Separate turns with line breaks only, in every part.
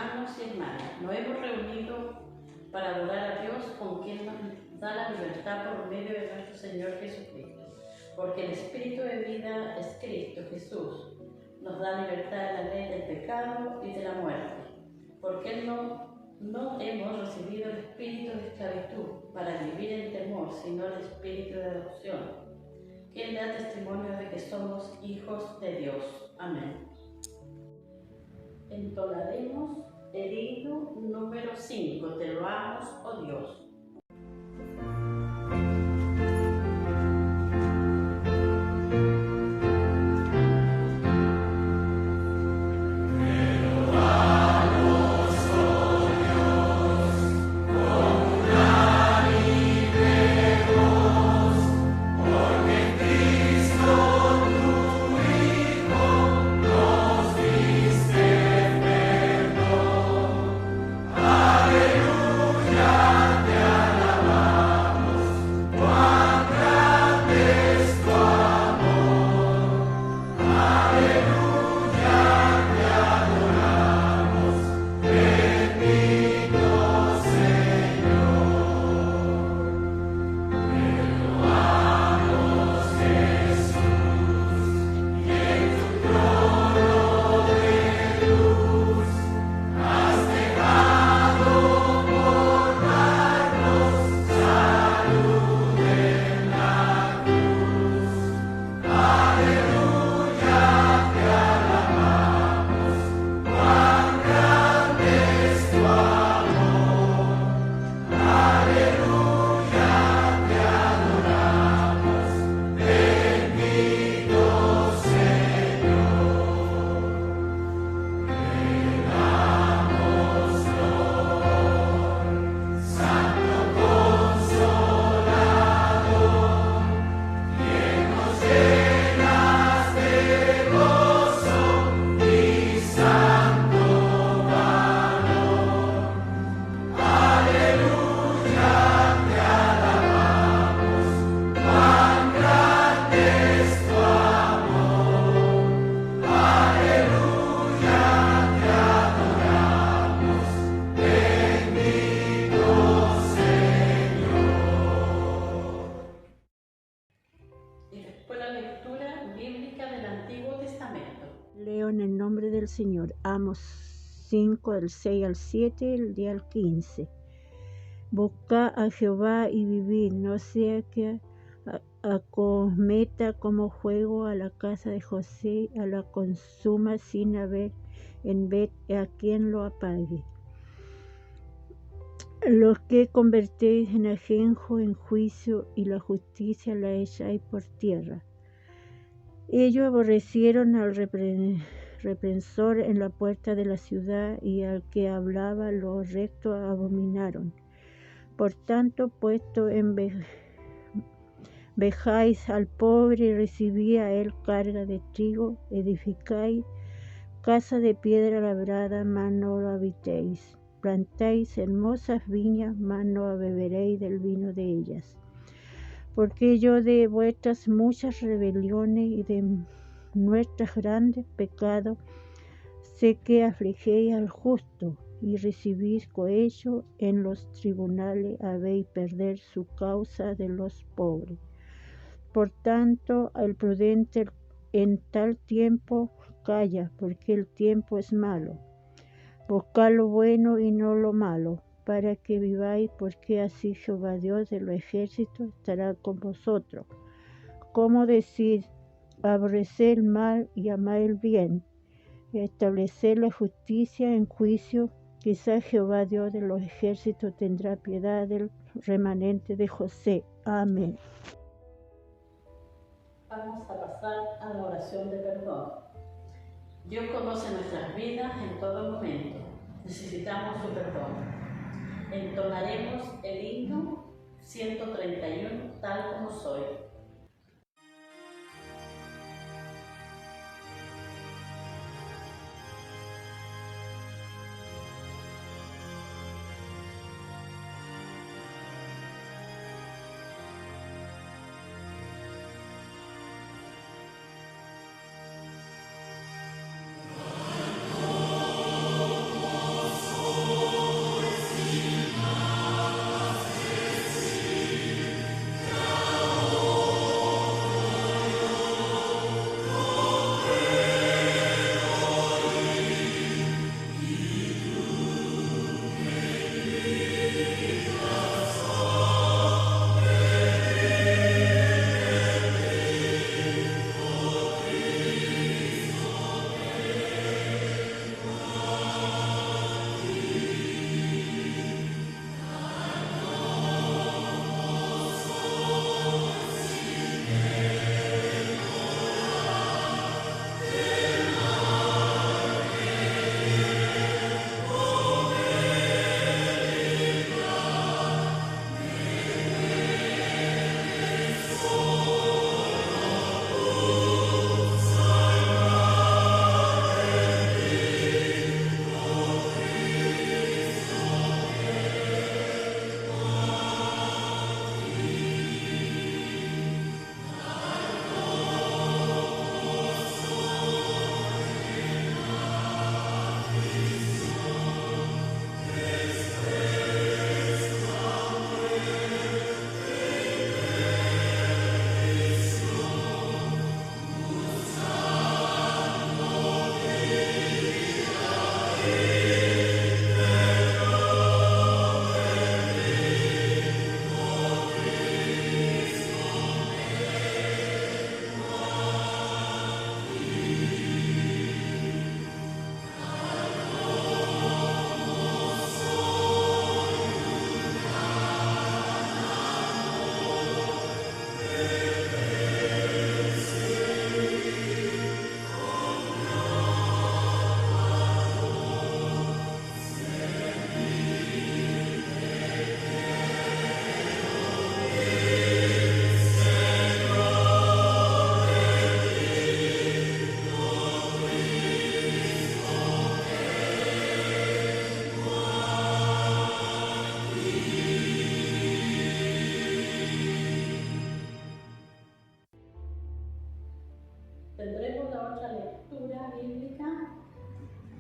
hermanos y hermanas, nos hemos reunido para adorar a Dios, con quien nos da la libertad por medio de nuestro Señor Jesucristo. Porque el Espíritu de vida es Cristo Jesús. Nos da libertad de la ley del pecado y de la muerte. Porque no hemos recibido el espíritu de esclavitud para vivir en temor, sino el espíritu de adopción, quien da testimonio de que somos hijos de Dios. Amén. Entonaremos el himno número 5, Te loamos, oh Dios.
Leo en el nombre del Señor. Amos 5, del 6 al 7, el día al 15. Buscad a Jehová y vivid, no sea que acometa como fuego a la casa de José, a la consuma sin haber en vez a quien lo apague. Los que convertéis en ajenjo en juicio y la justicia la echáis por tierra. Ellos aborrecieron al reprensor en la puerta de la ciudad y al que hablaba lo recto abominaron. Por tanto, puesto en vejáis al pobre y recibí a él carga de trigo, edificáis casa de piedra labrada, mas no lo habitéis. Plantáis hermosas viñas, mas no beberéis del vino de ellas. Porque yo de vuestras muchas rebeliones y de nuestros grandes pecados sé que afligéis al justo y recibís cohecho en los tribunales, habéis perder su causa de los pobres. Por tanto, el prudente en tal tiempo calla, porque el tiempo es malo. Buscad lo bueno y no lo malo, para que viváis, porque así Jehová Dios de los ejércitos estará con vosotros. ¿Cómo decir, aborrecer el mal y amar el bien, y establecer la justicia en juicio? Quizás Jehová Dios de los ejércitos tendrá piedad del remanente de José. Amén.
Vamos a pasar a la oración de perdón. Dios conoce nuestras vidas en todo momento. Necesitamos su perdón. Entonaremos el himno 131, tal como soy.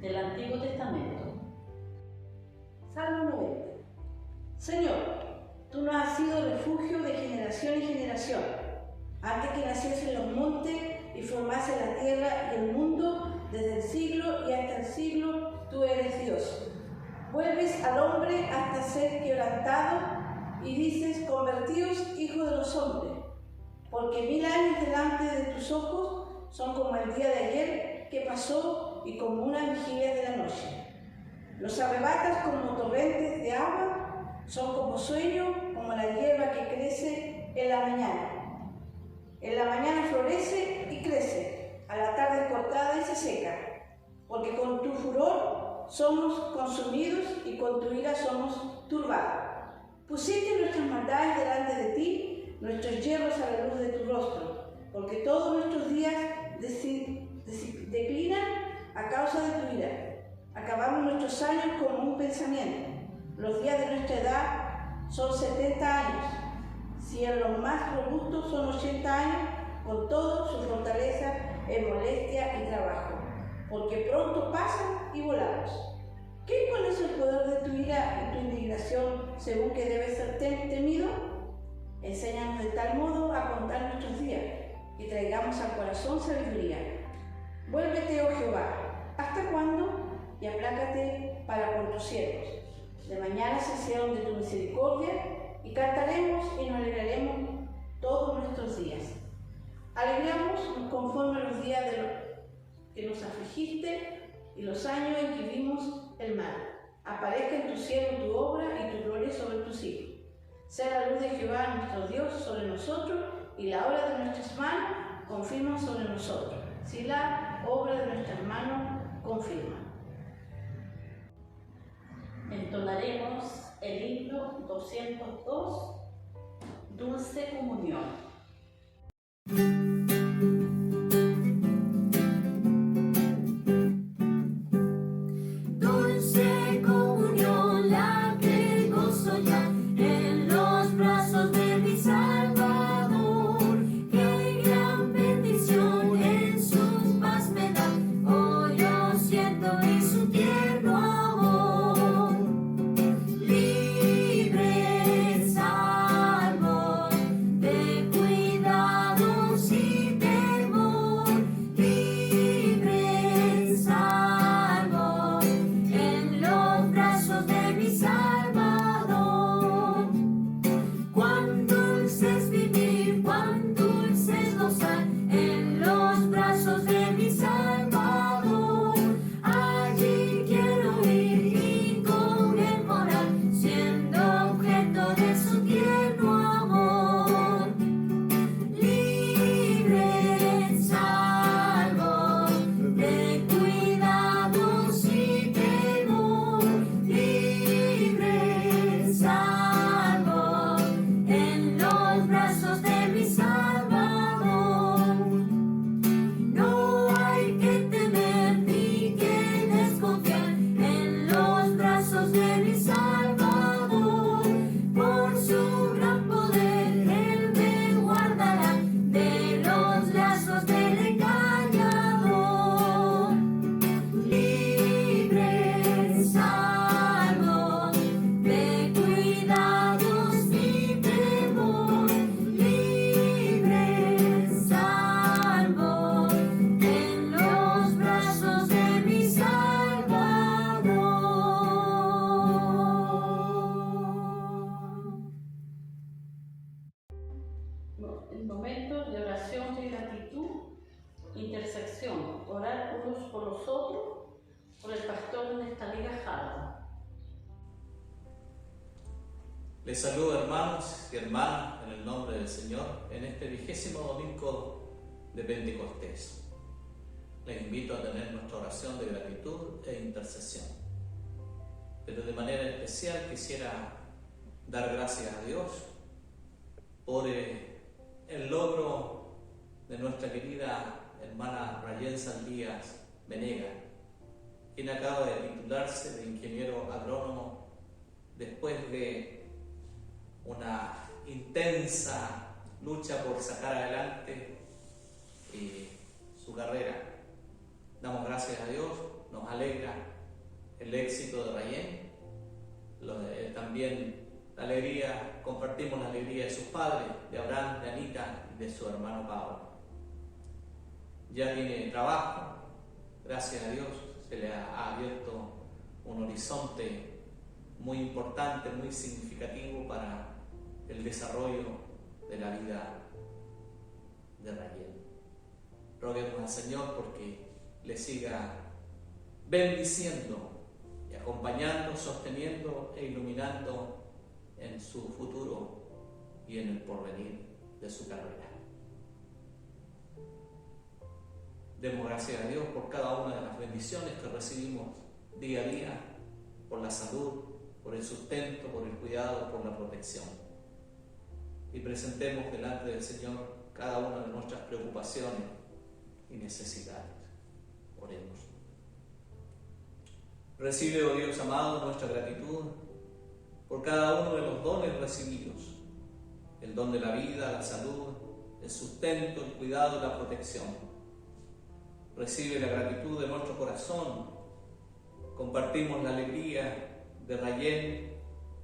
del Antiguo Testamento.
Salmo 90. Señor, tú nos has sido refugio de generación en generación. Antes que naciesen los montes y formase la tierra y el mundo, desde el siglo y hasta el siglo, tú eres Dios. Vuelves al hombre hasta ser quebrantado y dices, convertíos hijos de los hombres, porque 1000 años delante de tus ojos son como el día de ayer que pasó y como una vigilia de la noche. Los arrebatas como torrentes de agua, son como sueño, como la hierba que crece en la mañana. En la mañana florece y crece, a la tarde es cortada y se seca, porque con tu furor somos consumidos y con tu ira somos turbados. Pusiste nuestras maldades delante de ti, nuestros hierros a la luz de tu rostro, porque todos nuestros días declinan a causa de tu ira. Acabamos nuestros años como un pensamiento. Los días de nuestra edad son 70 años. Si en los más robustos son 80 años, con todo su fortaleza en molestia y trabajo, porque pronto pasan y volamos. ¿Qué conoce el poder de tu ira y tu indignación según que debe ser temido? Enséñanos de tal modo a contar nuestros días, y traigamos al corazón sabiduría. Vuélvete, oh Jehová, ¿hasta cuándo? Y aplácate para con tus siervos. De mañana se hicieron de tu misericordia, y cantaremos y nos alegraremos todos nuestros días. Alegramos conforme a los días de que nos afligiste y los años en que vimos el mal. Aparezca en tu cielo tu obra y tu gloria sobre tus hijos. Sea la luz de Jehová nuestro Dios sobre nosotros y la obra de nuestras manos confirma sobre nosotros. Si la obra de nuestras manos confirma.
Entonaremos el himno 202, Dulce Comunión. En momentos de oración y gratitud, intersección, orar unos por los otros, por el pastor Nestalí Gajardo.
Les saludo, hermanos y hermanas, en el nombre del Señor, en este 20º domingo de Pentecostés. Les invito a tener nuestra oración de gratitud e intercesión. Pero de manera especial quisiera dar gracias a Dios por el logro de nuestra querida hermana Rayén Saldías Venegas, quien acaba de titularse de ingeniero agrónomo después de una intensa lucha por sacar adelante su carrera. Damos gracias a Dios, nos alegra el éxito de Rayén, también compartimos la alegría de sus padres, de Abraham, de Anita y de su hermano Pablo. Ya tiene trabajo, gracias a Dios, se le ha abierto un horizonte muy importante, muy significativo para el desarrollo de la vida de Rayén. Roguemos al Señor porque le siga bendiciendo y acompañando, sosteniendo e iluminando en su futuro y en el porvenir de su carrera. Demos gracias a Dios por cada una de las bendiciones que recibimos día a día, por la salud, por el sustento, por el cuidado, por la protección. Y presentemos delante del Señor cada una de nuestras preocupaciones y necesidades. Oremos. Recibe, oh Dios amado, nuestra gratitud por cada uno de los dones recibidos, el don de la vida, la salud, el sustento, el cuidado y la protección. Recibe la gratitud de nuestro corazón. Compartimos la alegría de Rayén,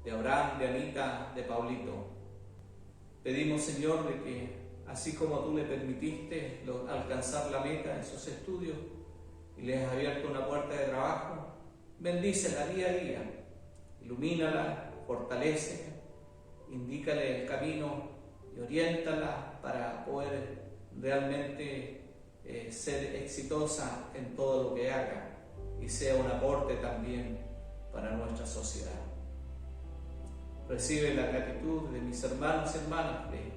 de Abraham, de Anita, de Paulito. Pedimos, Señor, de que así como tú le permitiste alcanzar la meta en sus estudios y les has abierto una puerta de trabajo, bendícela día a día, ilumínala, fortalécela, indícale el camino y oriéntala para poder realmente ser exitosa en todo lo que haga y sea un aporte también para nuestra sociedad. Recibe la gratitud de mis hermanos y hermanas de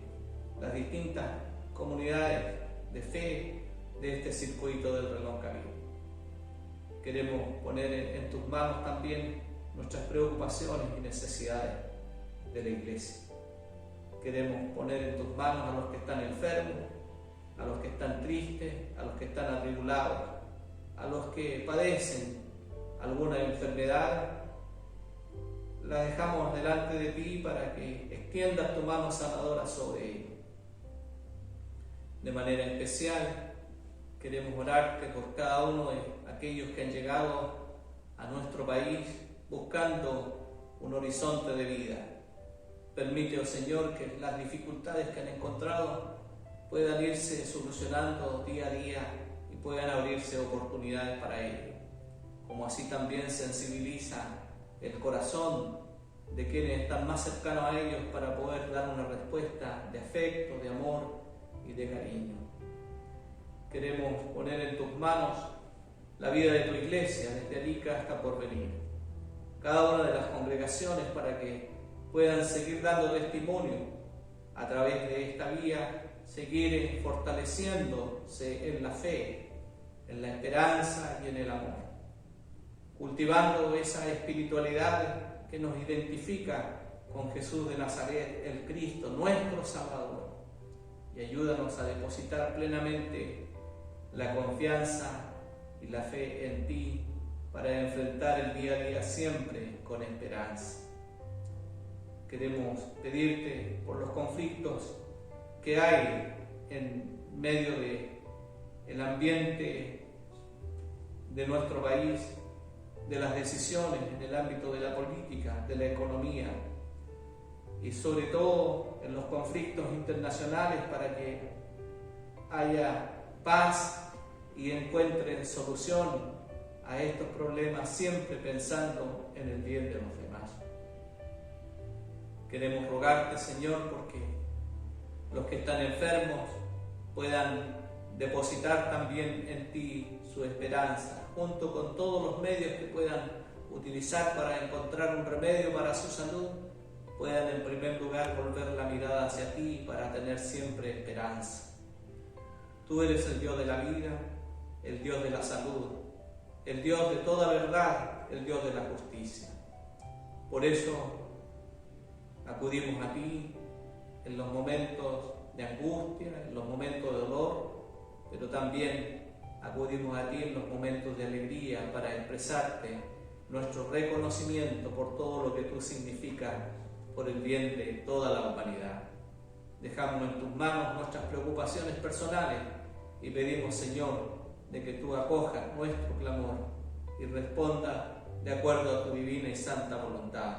las distintas comunidades de fe de este circuito del reloj camino. Queremos poner en tus manos también nuestras preocupaciones y necesidades de la iglesia. Queremos poner en tus manos a los que están enfermos, a los que están tristes, a los que están atribulados, a los que padecen alguna enfermedad. La dejamos delante de ti para que extiendas tu mano sanadora sobre ellos. De manera especial, queremos orarte por cada uno de aquellos que han llegado a nuestro país buscando un horizonte de vida. Permite, oh Señor, que las dificultades que han encontrado puedan irse solucionando día a día y puedan abrirse oportunidades para ello. Como así también sensibiliza el corazón de quienes están más cercanos a ellos para poder dar una respuesta de afecto, de amor y de cariño. Queremos poner en tus manos la vida de tu iglesia, desde Arica hasta Porvenir, cada una de las congregaciones para que puedan seguir dando testimonio a través de esta vía, seguir fortaleciéndose en la fe, en la esperanza y en el amor, cultivando esa espiritualidad que nos identifica con Jesús de Nazaret, el Cristo, nuestro Salvador, y ayúdanos a depositar plenamente la confianza y la fe en ti para enfrentar el día a día siempre con esperanza. Queremos pedirte por los conflictos que hay en medio del ambiente de nuestro país, de las decisiones en el ámbito de la política, de la economía y sobre todo en los conflictos internacionales para que haya paz y encuentren solución a estos problemas, siempre pensando en el bien de los demás. Queremos rogarte, Señor, porque los que están enfermos puedan depositar también en ti su esperanza, junto con todos los medios que puedan utilizar para encontrar un remedio para su salud, puedan en primer lugar volver la mirada hacia ti para tener siempre esperanza. Tú eres el Dios de la vida, el Dios de la salud, el Dios de toda verdad, el Dios de la justicia. Por eso acudimos a ti en los momentos de angustia, en los momentos de dolor, pero también acudimos a ti en los momentos de alegría para expresarte nuestro reconocimiento por todo lo que tú significas por el bien de toda la humanidad. Dejamos en tus manos nuestras preocupaciones personales y pedimos, Señor, de que tú acojas nuestro clamor y responda de acuerdo a tu divina y santa voluntad.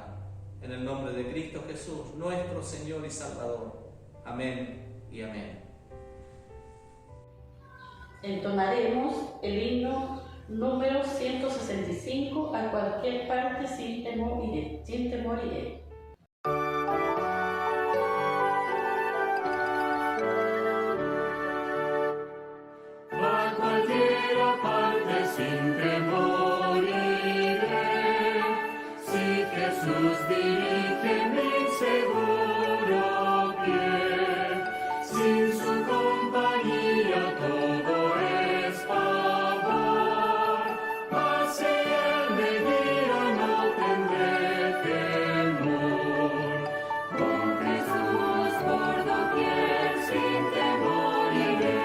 En el nombre de Cristo Jesús, nuestro Señor y Salvador. Amén y amén.
Entonaremos el himno número 165 a cualquier parte sin temor iré.
A cualquiera parte sin temor iré, si Jesús dirige mi seguro pie, sin su compañía todo es pavor, mas si Él me guía no tendré temor. Con Jesús por doquier sin temor iré,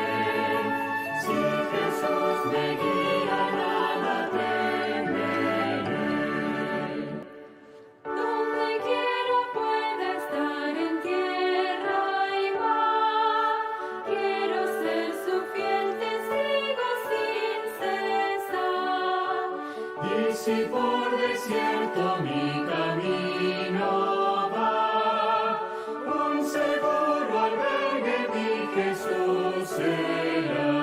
si Jesús me guía nada temeré. Donde quiera pueda estar en tierra y mar, quiero ser su fiel testigo sin cesar. Y si por desierto mi camino va, un seguro albergue mi Jesús será.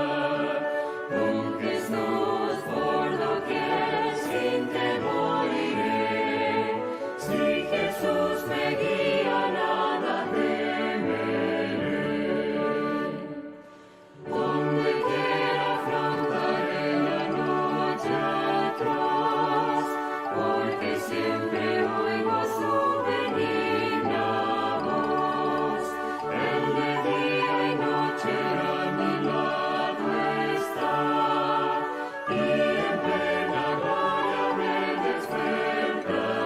Con Jesús por doquier sin temor iré, si Jesús me guía nada temeré. Donde quiera afrontaré la noche atroz, porque siempre oigo su benigna voz. Él de día y noche a mi lado está, y en plena gloria me despertará.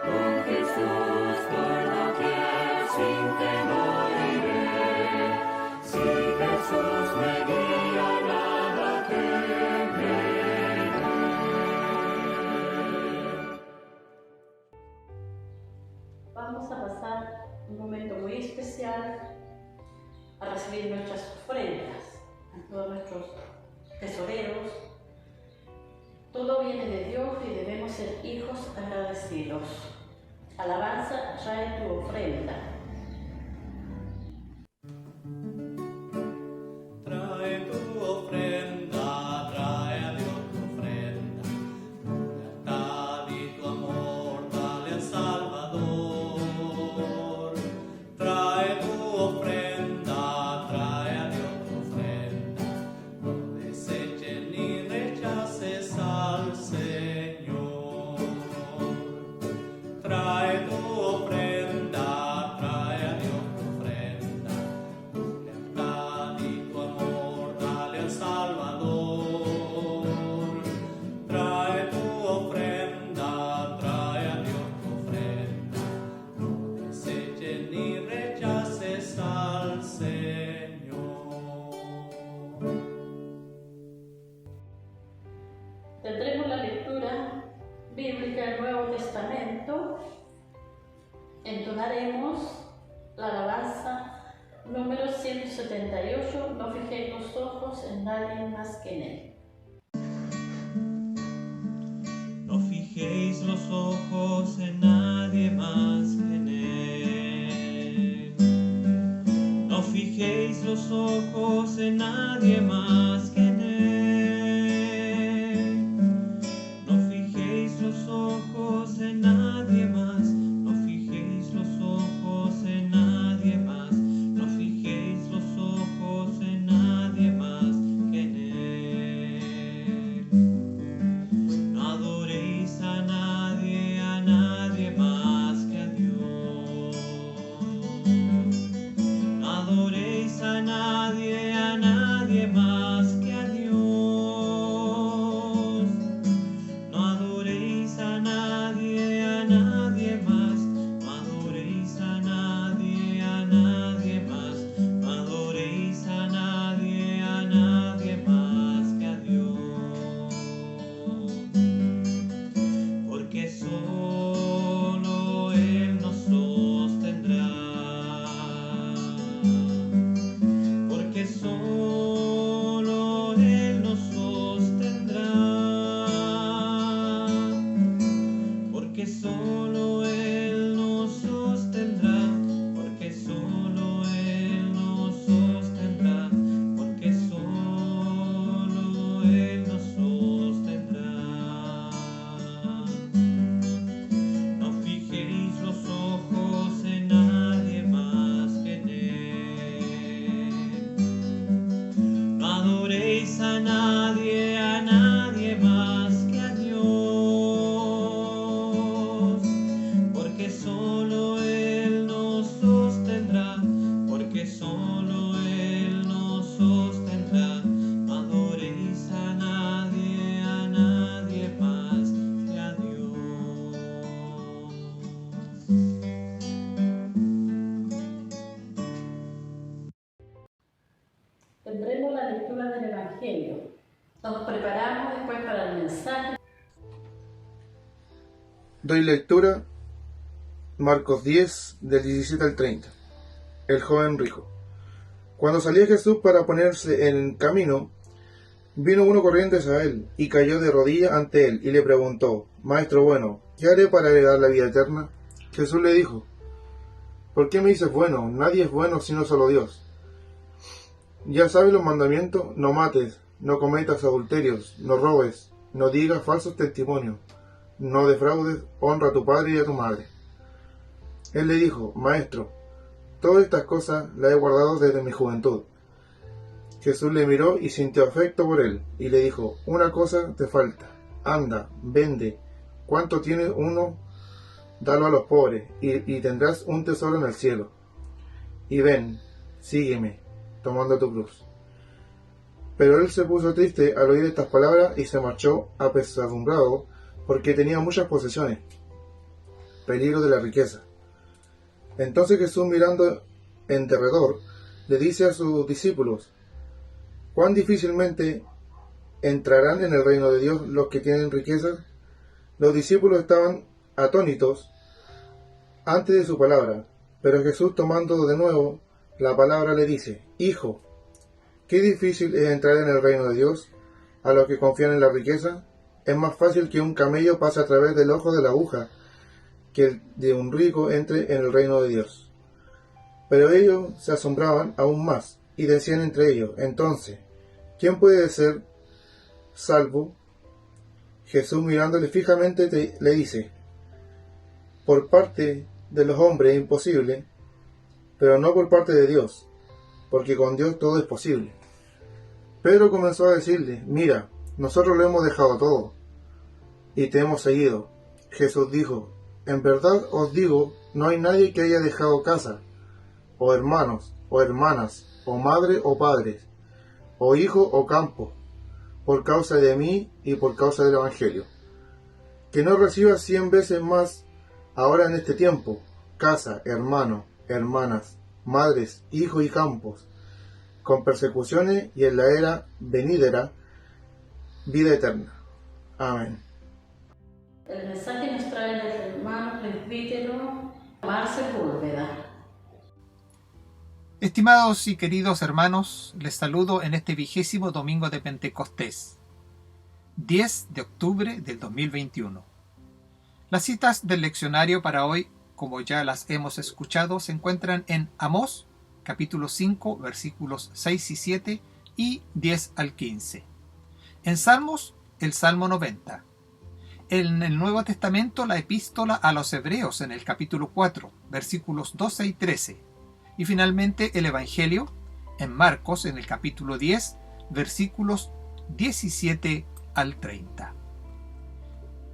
Con Jesús por doquier sin temor iré, si Jesús me guía nada temeré.
Vamos a pasar un momento muy especial a recibir nuestras ofrendas, a todos nuestros tesoreros. Todo viene de Dios y debemos ser hijos agradecidos. Alabanza, trae tu ofrenda.
Trae tu ofrenda, trae a Dios tu ofrenda, tu lealtad y tu amor, dale al Salvador. Trae tu ofrenda, trae a Dios tu ofrenda, no deseches ni rechaces al Señor. Trae tu ofrenda, trae a Dios tu ofrenda, tu lealtad y tu amor, dale al Salvador. Trae tu ofrenda, trae a Dios tu ofrenda, no deseches ni rechaces al Señor.
Tendremos la lectura bíblica del Nuevo Testamento. Entonaremos la alabanza número 178, no fijéis los ojos en nadie más que en Él.
No fijéis los ojos en nadie más que en Él. No fijéis los ojos en nadie más que en Él. No fijéis los ojos en nadie más. No fijéis los ojos en nadie más. No fijéis los ojos en nadie más que en Él. No adoréis a nadie más que a Dios. No adoréis a nadie más
preparamos después para el mensaje.
Doy lectura Marcos 10, del 17 al 30. El joven rico. Cuando salía Jesús para ponerse en camino, vino uno corriendo hacia él, y cayó de rodillas ante él, y le preguntó: Maestro bueno, ¿qué haré para heredar la vida eterna? Jesús le dijo: ¿Por qué me dices bueno? Nadie es bueno sino solo Dios. Ya sabes los mandamientos: no mates, no cometas adulterios, no robes, no digas falsos testimonios, no defraudes, honra a tu padre y a tu madre. Él le dijo: Maestro, todas estas cosas las he guardado desde mi juventud. Jesús le miró y sintió afecto por él, y le dijo: Una cosa te falta. Anda, vende cuánto tiene uno, dalo a los pobres, y tendrás un tesoro en el cielo. Y ven, sígueme, tomando tu cruz. Pero él se puso triste al oír estas palabras y se marchó apesadumbrado, porque tenía muchas posesiones. Peligro de la riqueza. Entonces Jesús, mirando en derredor, le dice a sus discípulos: ¿Cuán difícilmente entrarán en el reino de Dios los que tienen riquezas? Los discípulos estaban atónitos antes de su palabra, pero Jesús, tomando de nuevo la palabra, le dice: Hijo, qué difícil es entrar en el reino de Dios. A los que confían en la riqueza, es más fácil que un camello pase a través del ojo de la aguja que el de un rico entre en el reino de Dios. Pero ellos se asombraban aún más y decían entre ellos: Entonces, ¿quién puede ser salvo? Jesús, mirándole fijamente, le dice: Por parte de los hombres es imposible, pero no por parte de Dios, porque con Dios todo es posible. Pedro comenzó a decirle: Mira, nosotros lo hemos dejado todo y te hemos seguido. Jesús dijo: En verdad os digo, no hay nadie que haya dejado casa, o hermanos, o hermanas, o madre, o padres, o hijo, o campo, por causa de mí y por causa del Evangelio, que no reciba 100 veces más ahora en este tiempo, casa, hermano, hermanas, madres, hijos y campos, con persecuciones, y en la era venidera vida eterna. Amén.
El mensaje nos trae el hermano presbítero Marcel Búlveda.
Estimados y queridos hermanos, les saludo en este 20º domingo de Pentecostés, 10 de octubre del 2021. Las citas del leccionario para hoy, como ya las hemos escuchado, se encuentran en Amós, capítulo 5, versículos 6 y 7 y 10 al 15. En Salmos, el Salmo 90. En el Nuevo Testamento, la epístola a los Hebreos en el capítulo 4, versículos 12 y 13. Y finalmente el Evangelio en Marcos en el capítulo 10, versículos 17 al 30.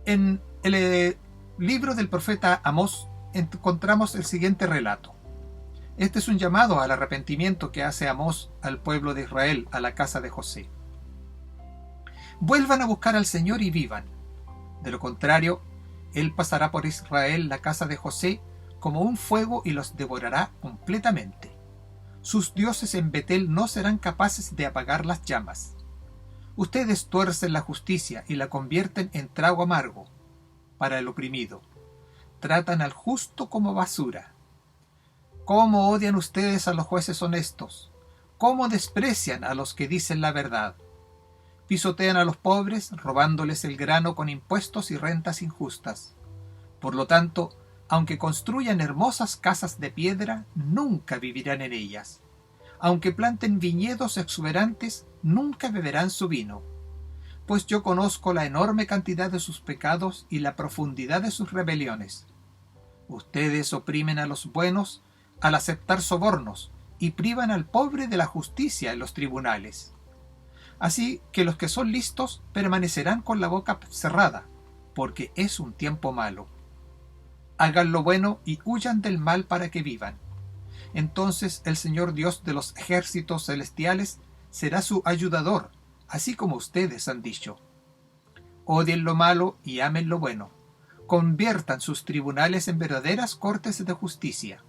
En el libro del profeta Amós encontramos el siguiente relato. Este es un llamado al arrepentimiento que hace Amós al pueblo de Israel, a la casa de José. Vuelvan a buscar al Señor y vivan. De lo contrario, Él pasará por Israel, la casa de José, como un fuego y los devorará completamente. Sus dioses en Betel no serán capaces de apagar las llamas. Ustedes tuercen la justicia y la convierten en trago amargo para el oprimido. Tratan al justo como basura. ¿Cómo odian ustedes a los jueces honestos? ¿Cómo desprecian a los que dicen la verdad? Pisotean a los pobres, robándoles el grano con impuestos y rentas injustas. Por lo tanto, aunque construyan hermosas casas de piedra, nunca vivirán en ellas. Aunque planten viñedos exuberantes, nunca beberán su vino. Pues yo conozco la enorme cantidad de sus pecados y la profundidad de sus rebeliones. Ustedes oprimen a los buenos al aceptar sobornos y privan al pobre de la justicia en los tribunales. Así que los que son listos permanecerán con la boca cerrada, porque es un tiempo malo. Hagan lo bueno y huyan del mal para que vivan. Entonces el Señor Dios de los ejércitos celestiales será su ayudador, así como ustedes han dicho. Odien lo malo y amen lo bueno. Conviertan sus tribunales en verdaderas cortes de justicia.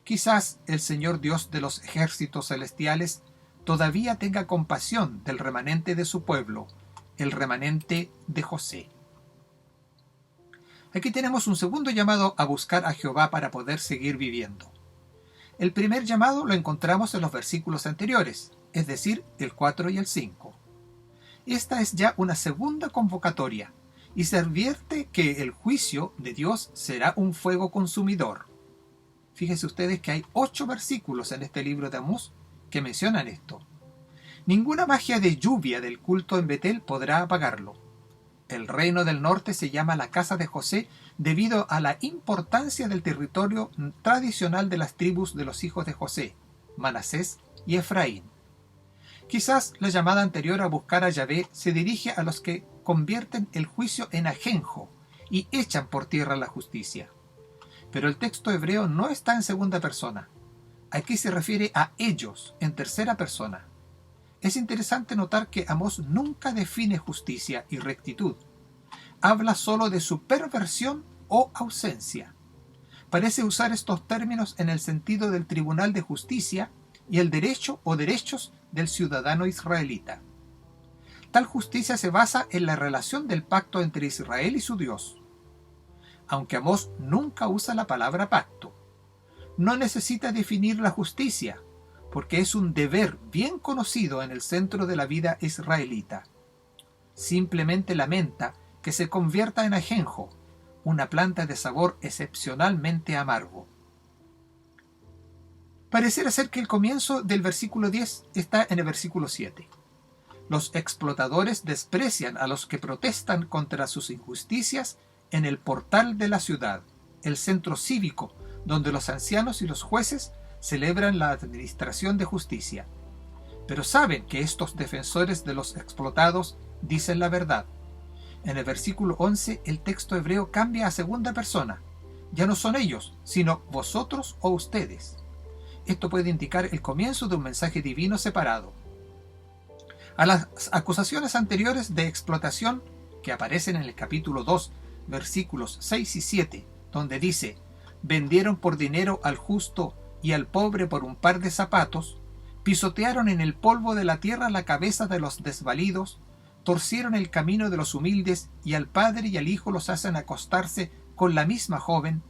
Quizás el Señor Dios de los ejércitos celestiales todavía tenga compasión del remanente de su pueblo, el remanente de José. Aquí tenemos un segundo llamado a buscar a Jehová para poder seguir viviendo. El primer llamado lo encontramos en los versículos anteriores, es decir, el 4 y el 5. Esta es ya una segunda convocatoria, y se advierte que el juicio de Dios será un fuego consumidor. Fíjense ustedes que hay 8 versículos en este libro de Amós que mencionan esto. Ninguna magia de lluvia del culto en Betel podrá apagarlo. El reino del norte se llama la casa de José debido a la importancia del territorio tradicional de las tribus de los hijos de José, Manasés y Efraín. Quizás la llamada anterior a buscar a Yahvé se dirige a los que convierten el juicio en ajenjo y echan por tierra la justicia. Pero el texto hebreo no está en segunda persona. Aquí se refiere a ellos en tercera persona. Es interesante notar que Amós nunca define justicia y rectitud. Habla solo de su perversión o ausencia. Parece usar estos términos en el sentido del tribunal de justicia y el derecho o derechos del ciudadano israelita. Tal justicia se basa en la relación del pacto entre Israel y su Dios. Aunque Amós nunca usa la palabra pacto, no necesita definir la justicia, porque es un deber bien conocido en el centro de la vida israelita. Simplemente lamenta que se convierta en ajenjo, una planta de sabor excepcionalmente amargo. Pareciera ser que el comienzo del versículo 10 está en el versículo 7. Los explotadores desprecian a los que protestan contra sus injusticias en el portal de la ciudad, el centro cívico, donde los ancianos y los jueces celebran la administración de justicia. Pero saben que estos defensores de los explotados dicen la verdad. En el versículo 11 el texto hebreo cambia a segunda persona. Ya no son ellos, sino vosotros o ustedes. Esto puede indicar el comienzo de un mensaje divino separado. A las acusaciones anteriores de explotación que aparecen en el capítulo 2, versículos 6 y 7, donde dice: vendieron por dinero al justo y al pobre por un par de zapatos, pisotearon en el polvo de la tierra la cabeza de los desvalidos, torcieron el camino de los humildes y al padre y al hijo los hacen acostarse con la misma joven.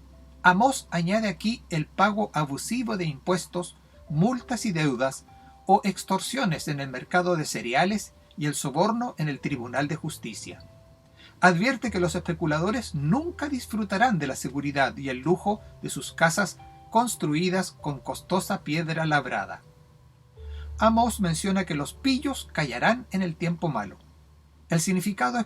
Amós añade aquí el pago abusivo de impuestos, multas y deudas, o extorsiones en el mercado de cereales y el soborno en el tribunal de justicia. Advierte que los especuladores nunca disfrutarán de la seguridad y el lujo de sus casas construidas con costosa piedra labrada. Amós menciona que los pillos callarán en el tiempo malo. El significado es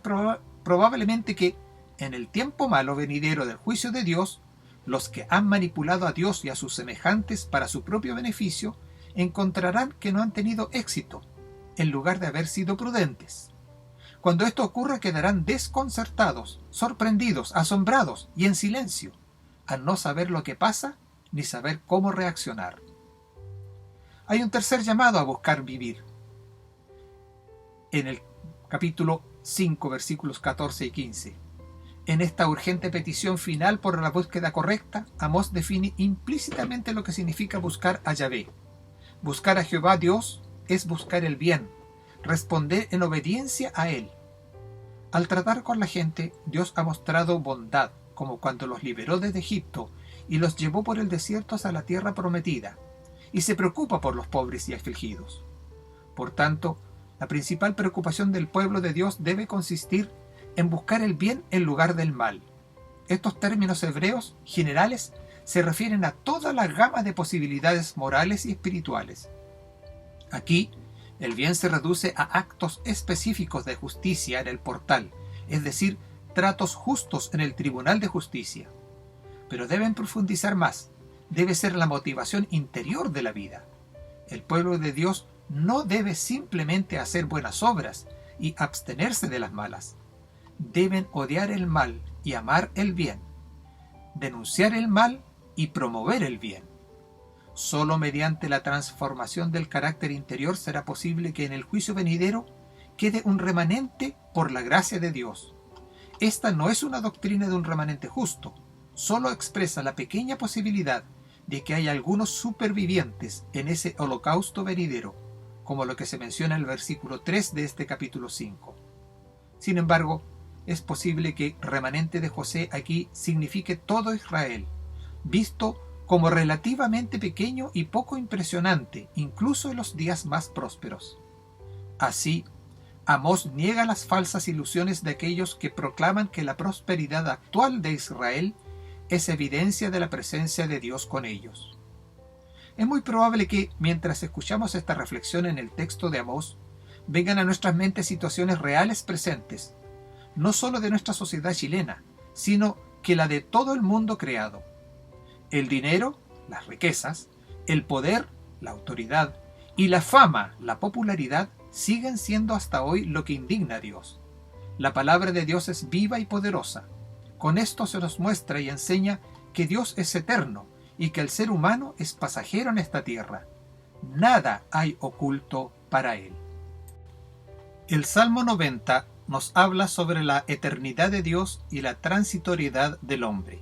probablemente que, en el tiempo malo venidero del juicio de Dios, los que han manipulado a Dios y a sus semejantes para su propio beneficio encontrarán que no han tenido éxito, en lugar de haber sido prudentes. Cuando esto ocurra quedarán desconcertados, sorprendidos, asombrados y en silencio, al no saber lo que pasa ni saber cómo reaccionar. Hay un tercer llamado a buscar vivir. En el capítulo 5, versículos 14 y 15. En esta urgente petición final por la búsqueda correcta, Amós define implícitamente lo que significa buscar a Yahvé. Buscar a Jehová Dios es buscar el bien, responder en obediencia a Él. Al tratar con la gente, Dios ha mostrado bondad, como cuando los liberó desde Egipto y los llevó por el desierto hacia la tierra prometida, y se preocupa por los pobres y afligidos. Por tanto, la principal preocupación del pueblo de Dios debe consistir en buscar el bien en lugar del mal. Estos términos hebreos generales se refieren a toda la gama de posibilidades morales y espirituales. Aquí, el bien se reduce a actos específicos de justicia en el portal, es decir, tratos justos en el tribunal de justicia. Pero deben profundizar más. Debe ser la motivación interior de la vida. El pueblo de Dios no debe simplemente hacer buenas obras y abstenerse de las malas. Deben odiar el mal y amar el bien, denunciar el mal y promover el bien. Solo mediante la transformación del carácter interior será posible que en el juicio venidero quede un remanente por la gracia de Dios. Esta no es una doctrina de un remanente justo, solo expresa la pequeña posibilidad de que haya algunos supervivientes en ese holocausto venidero, como lo que se menciona en el versículo 3 de este capítulo 5. Sin embargo, es posible que remanente de José aquí signifique todo Israel, visto como relativamente pequeño y poco impresionante, incluso en los días más prósperos. Así, Amós niega las falsas ilusiones de aquellos que proclaman que la prosperidad actual de Israel es evidencia de la presencia de Dios con ellos. Es muy probable que, mientras escuchamos esta reflexión en el texto de Amós, vengan a nuestras mentes situaciones reales presentes, no solo de nuestra sociedad chilena, sino que la de todo el mundo creado. El dinero, las riquezas, el poder, la autoridad, y la fama, la popularidad, siguen siendo hasta hoy lo que indigna a Dios. La palabra de Dios es viva y poderosa. Con esto se nos muestra y enseña que Dios es eterno y que el ser humano es pasajero en esta tierra. Nada hay oculto para él. El Salmo 90 nos habla sobre la eternidad de Dios y la transitoriedad del hombre.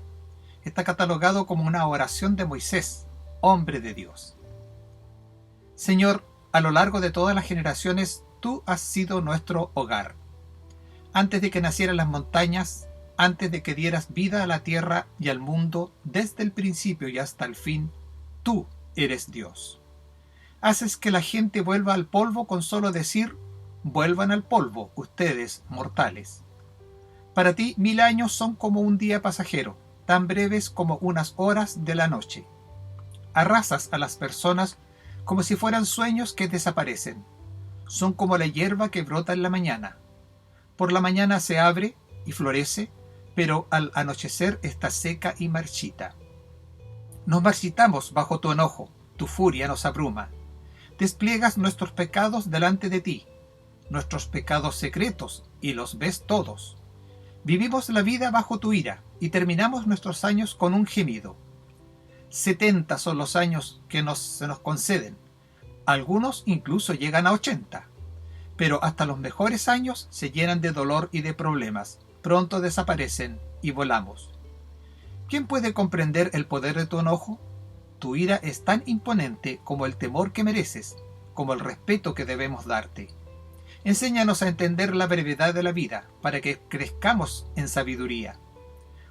Está catalogado como una oración de Moisés, hombre de Dios. Señor, a lo largo de todas las generaciones, tú has sido nuestro hogar. Antes de que nacieran las montañas, antes de que dieras vida a la tierra y al mundo, desde el principio y hasta el fin, tú eres Dios. Haces que la gente vuelva al polvo con solo decir, vuelvan al polvo, ustedes, mortales. Para ti 1000 años son como un día pasajero, tan breves como unas horas de la noche. Arrasas a las personas como si fueran sueños que desaparecen. Son como la hierba que brota en la mañana. Por la mañana se abre y florece, pero al anochecer está seca y marchita. Nos marchitamos bajo tu enojo, tu furia nos abruma. Despliegas nuestros pecados delante de ti, nuestros pecados secretos, y los ves todos. Vivimos la vida bajo tu ira, y terminamos nuestros años con un gemido. 70 son los años que se nos conceden. Algunos incluso llegan a 80. Pero hasta los mejores años se llenan de dolor y de problemas. Pronto desaparecen y volamos. ¿Quién puede comprender el poder de tu enojo? Tu ira es tan imponente como el temor que mereces, como el respeto que debemos darte. Enséñanos a entender la brevedad de la vida, para que crezcamos en sabiduría.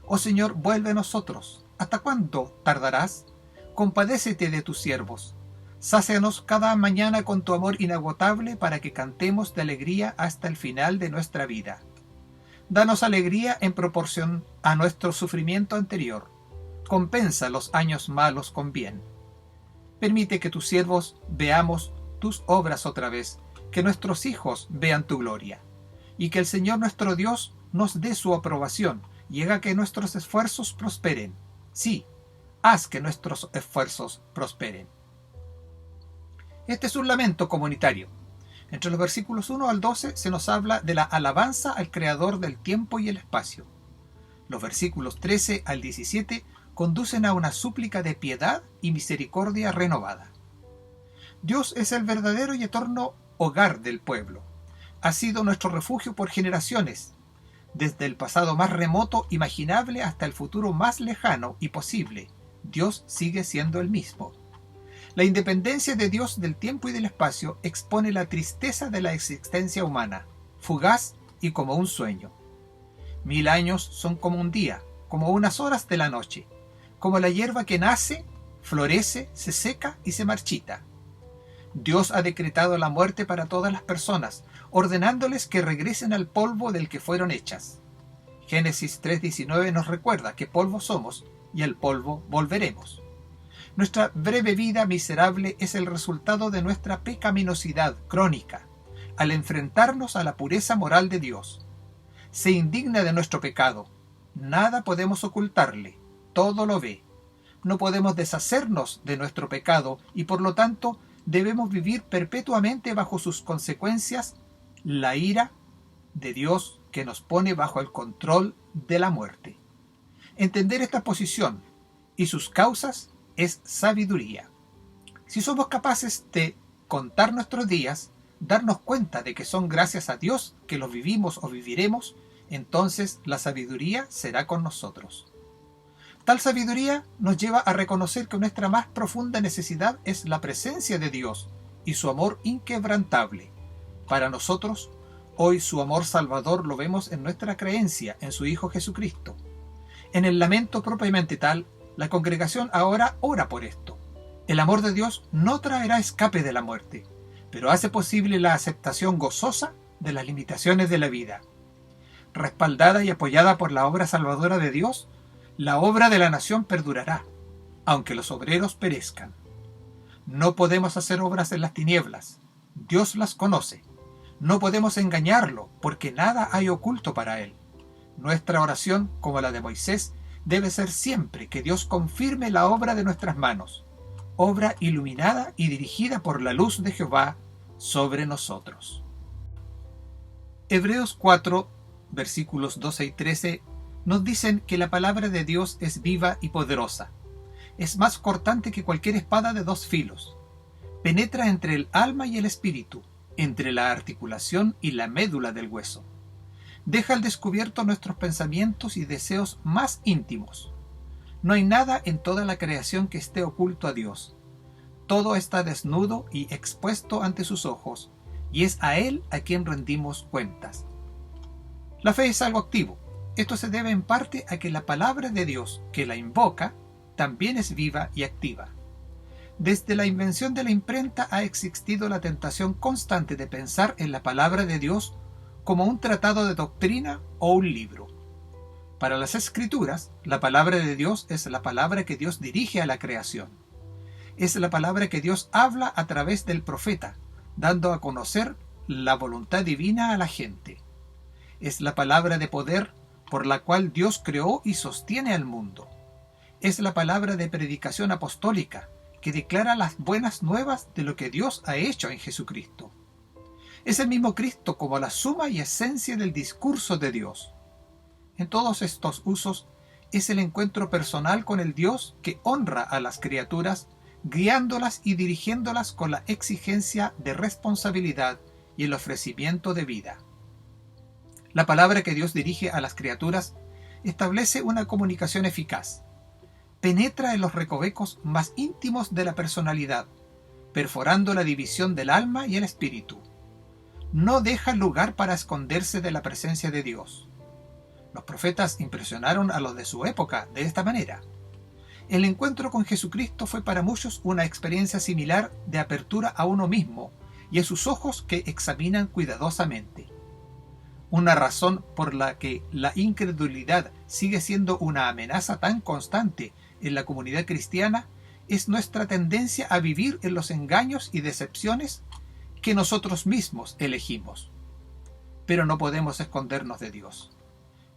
Oh Señor, vuelve a nosotros. ¿Hasta cuándo tardarás? Compadécete de tus siervos. Sácianos cada mañana con tu amor inagotable para que cantemos de alegría hasta el final de nuestra vida. Danos alegría en proporción a nuestro sufrimiento anterior. Compensa los años malos con bien. Permite que tus siervos veamos tus obras otra vez, que nuestros hijos vean tu gloria, y que el Señor nuestro Dios nos dé su aprobación y haga que nuestros esfuerzos prosperen. Sí, haz que nuestros esfuerzos prosperen. Este es un lamento comunitario. Entre los versículos 1 al 12 se nos habla de la alabanza al Creador del tiempo y el espacio. Los versículos 13 al 17 conducen a una súplica de piedad y misericordia renovada. Dios es el verdadero y eterno hogar del pueblo. Ha sido nuestro refugio por generaciones, desde el pasado más remoto imaginable hasta el futuro más lejano y posible. Dios sigue siendo el mismo. La independencia de Dios del tiempo y del espacio expone la tristeza de la existencia humana, fugaz y como un sueño. 1000 años son como un día, como unas horas de la noche, como la hierba que nace, florece, se seca y se marchita. Dios ha decretado la muerte para todas las personas, ordenándoles que regresen al polvo del que fueron hechas. Génesis 3:19 nos recuerda que polvo somos y al polvo volveremos. Nuestra breve vida miserable es el resultado de nuestra pecaminosidad crónica, al enfrentarnos a la pureza moral de Dios. Se indigna de nuestro pecado. Nada podemos ocultarle, todo lo ve. No podemos deshacernos de nuestro pecado y por lo tanto debemos vivir perpetuamente bajo sus consecuencias, la ira de Dios que nos pone bajo el control de la muerte. Entender esta posición y sus causas es sabiduría. Si somos capaces de contar nuestros días, darnos cuenta de que son gracias a Dios que los vivimos o viviremos, entonces la sabiduría será con nosotros. Tal sabiduría nos lleva a reconocer que nuestra más profunda necesidad es la presencia de Dios y su amor inquebrantable. Para nosotros, Hoy su amor salvador lo vemos en nuestra creencia en su Hijo Jesucristo. En el lamento propiamente tal, la congregación ahora ora por esto. El amor de Dios no traerá escape de la muerte, pero hace posible la aceptación gozosa de las limitaciones de la vida. Respaldada y apoyada por la obra salvadora de Dios, la obra de la nación perdurará, aunque los obreros perezcan. No podemos hacer obras en las tinieblas, Dios las conoce. No podemos engañarlo, porque nada hay oculto para él. Nuestra oración, como la de Moisés, debe ser siempre que Dios confirme la obra de nuestras manos, obra iluminada y dirigida por la luz de Jehová sobre nosotros. Hebreos 4, versículos 12 y 13, nos dicen que la palabra de Dios es viva y poderosa. Es más cortante que cualquier espada de dos filos. Penetra entre el alma y el espíritu, entre la articulación y la médula del hueso. Deja al descubierto nuestros pensamientos y deseos más íntimos. No hay nada en toda la creación que esté oculto a Dios. Todo está desnudo y expuesto ante sus ojos, y es a Él a quien rendimos cuentas. La fe es algo activo. Esto se debe en parte a que la palabra de Dios que la invoca también es viva y activa. Desde la invención de la imprenta ha existido la tentación constante de pensar en la palabra de Dios como un tratado de doctrina o un libro. Para las Escrituras, la palabra de Dios es la palabra que Dios dirige a la creación. Es la palabra que Dios habla a través del profeta, dando a conocer la voluntad divina a la gente. Es la palabra de poder por la cual Dios creó y sostiene al mundo. Es la palabra de predicación apostólica, que declara las buenas nuevas de lo que Dios ha hecho en Jesucristo. Es el mismo Cristo como la suma y esencia del discurso de Dios. En todos estos usos es el encuentro personal con el Dios que honra a las criaturas, guiándolas y dirigiéndolas con la exigencia de responsabilidad y el ofrecimiento de vida. La palabra que Dios dirige a las criaturas establece una comunicación eficaz. Penetra en los recovecos más íntimos de la personalidad, perforando la división del alma y el espíritu. No deja lugar para esconderse de la presencia de Dios. Los profetas impresionaron a los de su época de esta manera. El encuentro con Jesucristo fue para muchos una experiencia similar de apertura a uno mismo y a sus ojos que examinan cuidadosamente. Una razón por la que la incredulidad sigue siendo una amenaza tan constante en la comunidad cristiana es nuestra tendencia a vivir en los engaños y decepciones que nosotros mismos elegimos. Pero no podemos escondernos de Dios.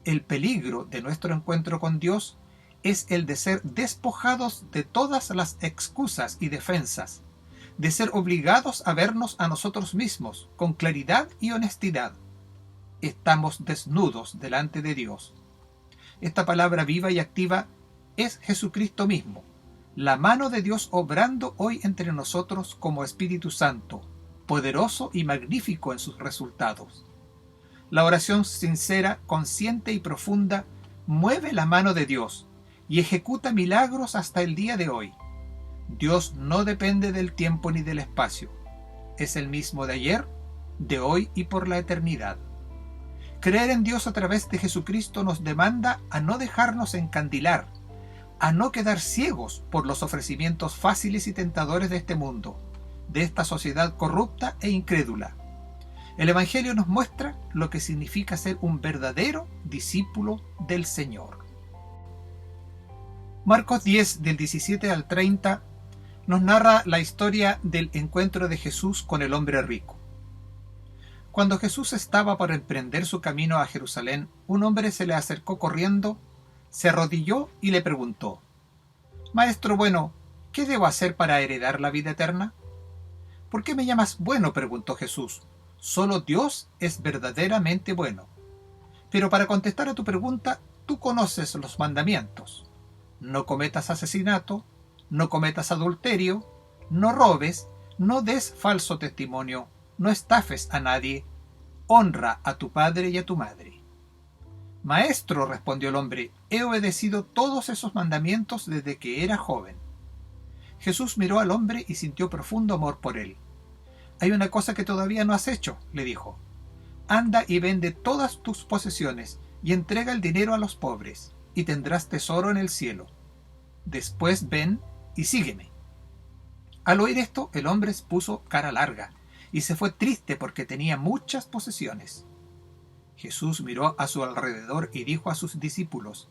El peligro de nuestro encuentro con Dios es el de ser despojados de todas las excusas y defensas, de ser obligados a vernos a nosotros mismos con claridad y honestidad. Estamos desnudos delante de Dios. Esta palabra viva y activa es Jesucristo mismo, la mano de Dios obrando hoy entre nosotros como Espíritu Santo, poderoso y magnífico en sus resultados. La oración sincera, consciente y profunda mueve la mano de Dios y ejecuta milagros hasta el día de hoy. Dios no depende del tiempo ni del espacio. Es el mismo de ayer, de hoy y por la eternidad. Creer en Dios a través de Jesucristo nos demanda a no dejarnos encandilar, a no quedar ciegos por los ofrecimientos fáciles y tentadores de este mundo, de esta sociedad corrupta e incrédula. El Evangelio nos muestra lo que significa ser un verdadero discípulo del Señor. Marcos 10, del 17 al 30, nos narra la historia del encuentro de Jesús con el hombre rico. Cuando Jesús estaba por emprender su camino a Jerusalén, un hombre se le acercó corriendo, se arrodilló y le preguntó: «Maestro bueno, ¿qué debo hacer para heredar la vida eterna?» «¿Por qué me llamas bueno?», preguntó Jesús. «Solo Dios es verdaderamente bueno. Pero para contestar a tu pregunta, tú conoces los mandamientos. No cometas asesinato, no cometas adulterio, no robes, no des falso testimonio, no estafes a nadie, honra a tu padre y a tu madre». «Maestro», respondió el hombre, «he obedecido todos esos mandamientos desde que era joven». Jesús miró al hombre y sintió profundo amor por él. «Hay una cosa que todavía no has hecho», le dijo. anda y vende todas tus posesiones y entrega el dinero a los pobres, y tendrás tesoro en el cielo. Después ven y sígueme. Al oír esto, el hombre puso cara larga y se fue triste porque tenía muchas posesiones. Jesús miró a su alrededor y dijo a sus discípulos: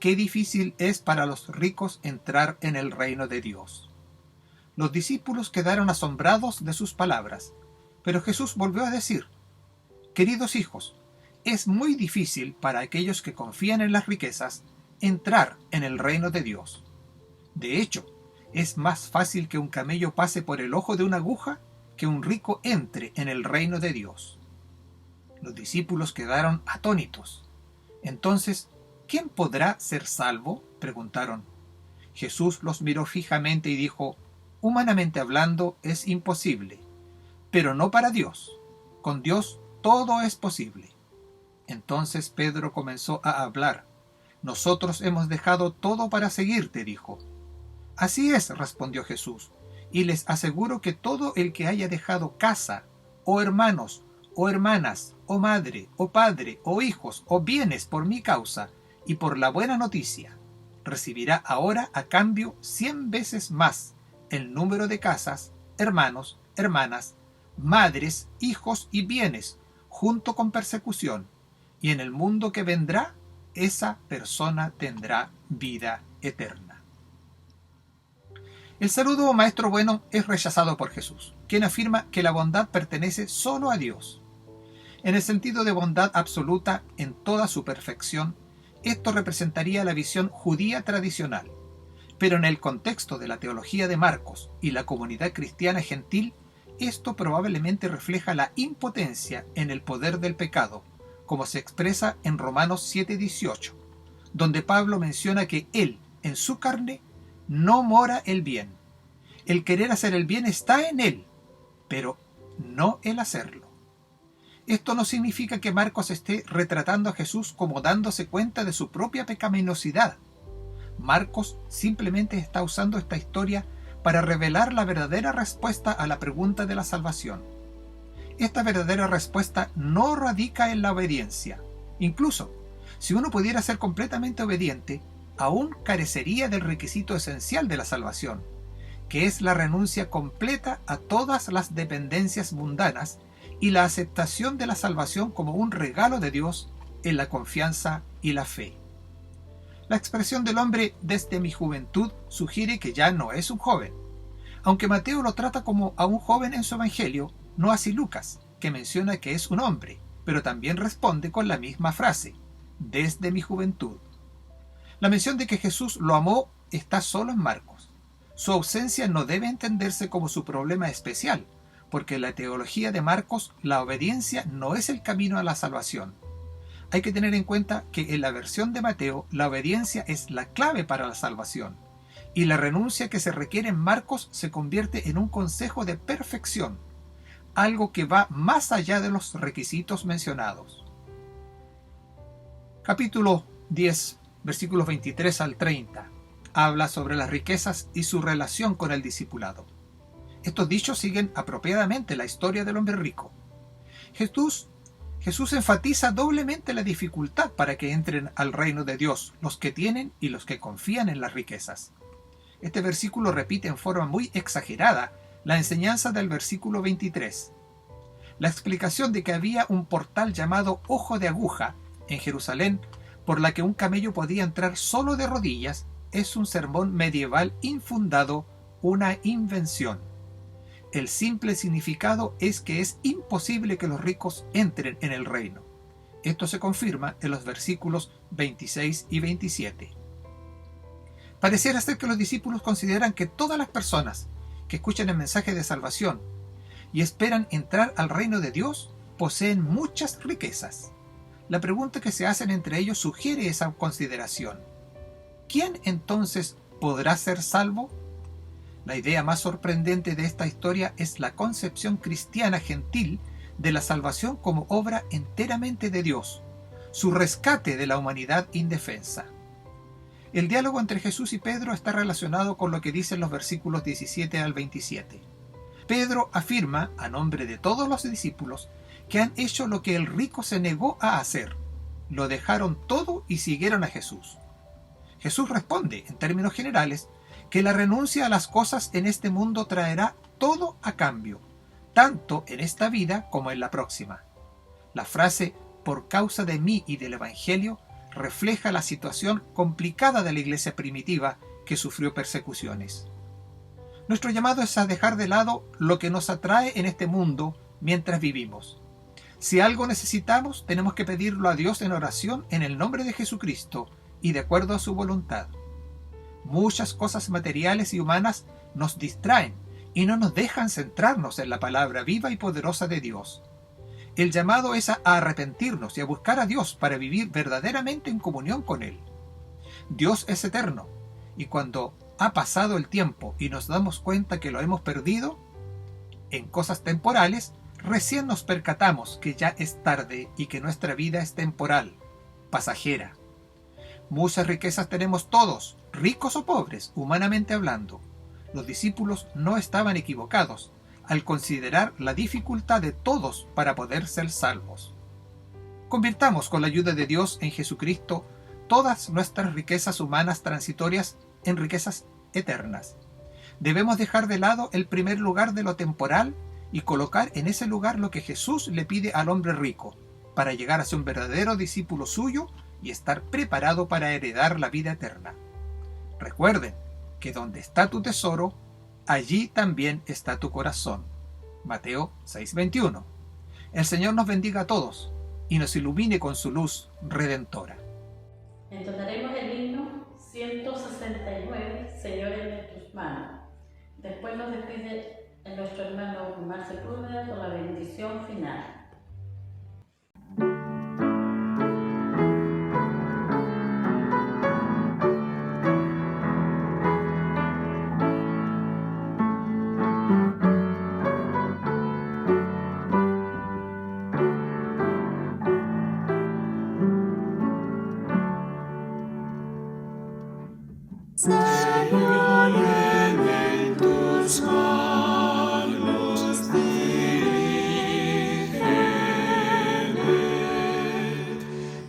«Qué difícil es para los ricos entrar en el reino de Dios». Los discípulos quedaron asombrados de sus palabras, pero Jesús volvió a decir: «Queridos hijos, es muy difícil para aquellos que confían en las riquezas entrar en el reino de Dios. De hecho, es más fácil que un camello pase por el ojo de una aguja que un rico entre en el reino de Dios». Los discípulos quedaron atónitos. Entonces, ¿quién podrá ser salvo?, preguntaron. Jesús los miró fijamente y dijo: «Humanamente hablando es imposible, pero no para Dios. Con Dios todo es posible». Entonces Pedro comenzó a hablar. «Nosotros hemos dejado todo para seguirte», dijo. «Así es», respondió Jesús, «y les aseguro que todo el que haya dejado casa, o hermanos, o hermanas, o madre, o padre, o hijos, o bienes por mi causa y por la buena noticia, recibirá ahora a cambio 100 veces más el número de casas, hermanos, hermanas, madres, hijos y bienes, junto con persecución, y en el mundo que vendrá, esa persona tendrá vida eterna». El saludo maestro bueno es rechazado por Jesús, quien afirma que la bondad pertenece solo a Dios. En el sentido de bondad absoluta en toda su perfección, esto representaría la visión judía tradicional, pero en el contexto de la teología de Marcos y la comunidad cristiana gentil, esto probablemente refleja la impotencia en el poder del pecado, como se expresa en Romanos 7:18, donde Pablo menciona que él, en su carne, no mora el bien. El querer hacer el bien está en él, pero no el hacerlo. Esto no significa que Marcos esté retratando a Jesús como dándose cuenta de su propia pecaminosidad. Marcos simplemente está usando esta historia para revelar la verdadera respuesta a la pregunta de la salvación. Esta verdadera respuesta no radica en la obediencia. Incluso, si uno pudiera ser completamente obediente, aún carecería del requisito esencial de la salvación, que es la renuncia completa a todas las dependencias mundanas y la aceptación de la salvación como un regalo de Dios en la confianza y la fe. La expresión del hombre «desde mi juventud» sugiere que ya no es un joven. Aunque Mateo lo trata como a un joven en su evangelio, no así Lucas, que menciona que es un hombre, pero también responde con la misma frase, «desde mi juventud». La mención de que Jesús lo amó está solo en Marcos. Su ausencia no debe entenderse como su problema especial, porque en la teología de Marcos la obediencia no es el camino a la salvación. Hay que tener en cuenta que en la versión de Mateo la obediencia es la clave para la salvación, y la renuncia que se requiere en Marcos se convierte en un consejo de perfección, algo que va más allá de los requisitos mencionados. Capítulo 10, versículos 23 al 30, habla sobre las riquezas y su relación con el discipulado. Estos dichos siguen apropiadamente la historia del hombre rico. Jesús enfatiza doblemente la dificultad para que entren al reino de Dios los que tienen y los que confían en las riquezas. Este versículo repite en forma muy exagerada la enseñanza del versículo 23. La explicación de que había un portal llamado Ojo de Aguja en Jerusalén, por la que un camello podía entrar solo de rodillas, es un sermón medieval infundado, una invención. El simple significado es que es imposible que los ricos entren en el reino. Esto se confirma en los versículos 26 y 27. Pareciera ser que los discípulos consideran que todas las personas que escuchan el mensaje de salvación y esperan entrar al reino de Dios poseen muchas riquezas. La pregunta que se hacen entre ellos sugiere esa consideración. ¿Quién entonces podrá ser salvo? La idea más sorprendente de esta historia es la concepción cristiana gentil de la salvación como obra enteramente de Dios, su rescate de la humanidad indefensa. El diálogo entre Jesús y Pedro está relacionado con lo que dicen los versículos 17 al 27. Pedro afirma, a nombre de todos los discípulos, que han hecho lo que el rico se negó a hacer. Lo dejaron todo y siguieron a Jesús. Jesús responde, en términos generales, que la renuncia a las cosas en este mundo traerá todo a cambio, tanto en esta vida como en la próxima. La frase «por causa de mí y del Evangelio» refleja la situación complicada de la iglesia primitiva que sufrió persecuciones. Nuestro llamado es a dejar de lado lo que nos atrae en este mundo mientras vivimos. Si algo necesitamos, tenemos que pedirlo a Dios en oración en el nombre de Jesucristo y de acuerdo a su voluntad. Muchas cosas materiales y humanas nos distraen y no nos dejan centrarnos en la palabra viva y poderosa de Dios. El llamado es a arrepentirnos y a buscar a Dios para vivir verdaderamente en comunión con Él. Dios es eterno, y cuando ha pasado el tiempo y nos damos cuenta que lo hemos perdido en cosas temporales, recién nos percatamos que ya es tarde y que nuestra vida es temporal, pasajera. Muchas riquezas tenemos todos, ricos o pobres, humanamente hablando. Los discípulos no estaban equivocados al considerar la dificultad de todos para poder ser salvos. Convirtamos con la ayuda de Dios en Jesucristo todas nuestras riquezas humanas transitorias en riquezas eternas. Debemos dejar de lado el primer lugar de lo temporal y colocar en ese lugar lo que Jesús le pide al hombre rico, para llegar a ser un verdadero discípulo suyo y estar preparado para heredar la vida eterna. Recuerden que donde está tu tesoro, allí también está tu corazón. Mateo 6:21. El Señor nos bendiga a todos y nos ilumine con su luz redentora.
Entonaremos el himno 169, Señor, en tus manos. Después nos despide nuestro hermano Omar Sepúlveda con la bendición final.
Señor, en tus manos dirígeme,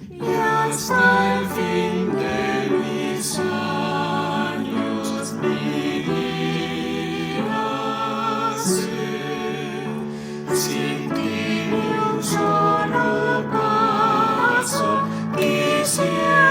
y hasta el fin de mis años mi vida sé. Sin ti ni un solo paso quisiera.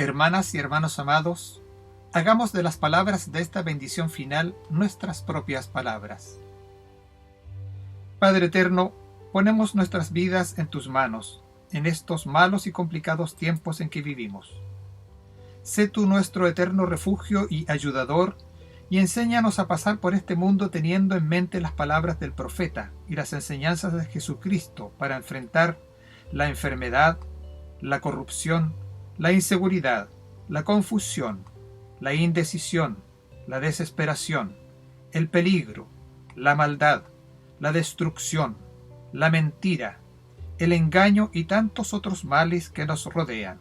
Hermanas y hermanos amados, hagamos de las palabras de esta bendición final nuestras propias palabras. Padre eterno, ponemos nuestras vidas en tus manos, en estos malos y complicados tiempos en que vivimos. Sé tú nuestro eterno refugio y ayudador, y enséñanos a pasar por este mundo teniendo en mente las palabras del profeta y las enseñanzas de Jesucristo para enfrentar la enfermedad, la corrupción, la inseguridad, la confusión, la indecisión, la desesperación, el peligro, la maldad, la destrucción, la mentira, el engaño y tantos otros males que nos rodean.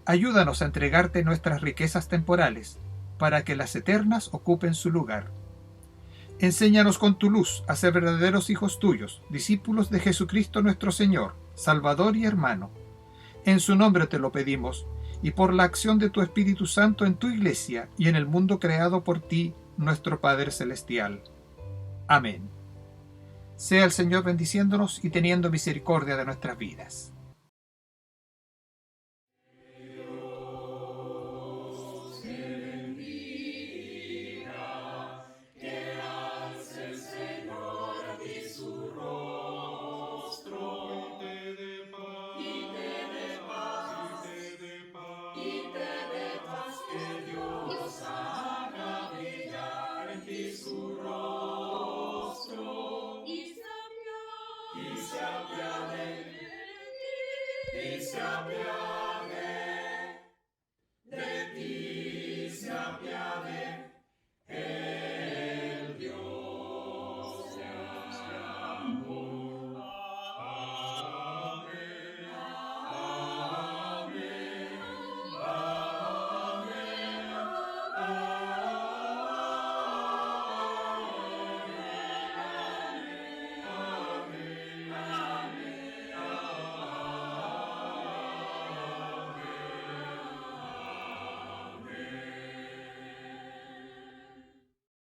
Ayúdanos a entregarte nuestras riquezas temporales, para que las eternas ocupen su lugar. Enséñanos con tu luz a ser verdaderos hijos tuyos, discípulos de Jesucristo nuestro Señor, Salvador y hermano. En su nombre te lo pedimos, y por la acción de tu Espíritu Santo en tu Iglesia y en el mundo creado por ti, nuestro Padre Celestial. Amén. Sea el Señor bendiciéndonos y teniendo misericordia de nuestras vidas.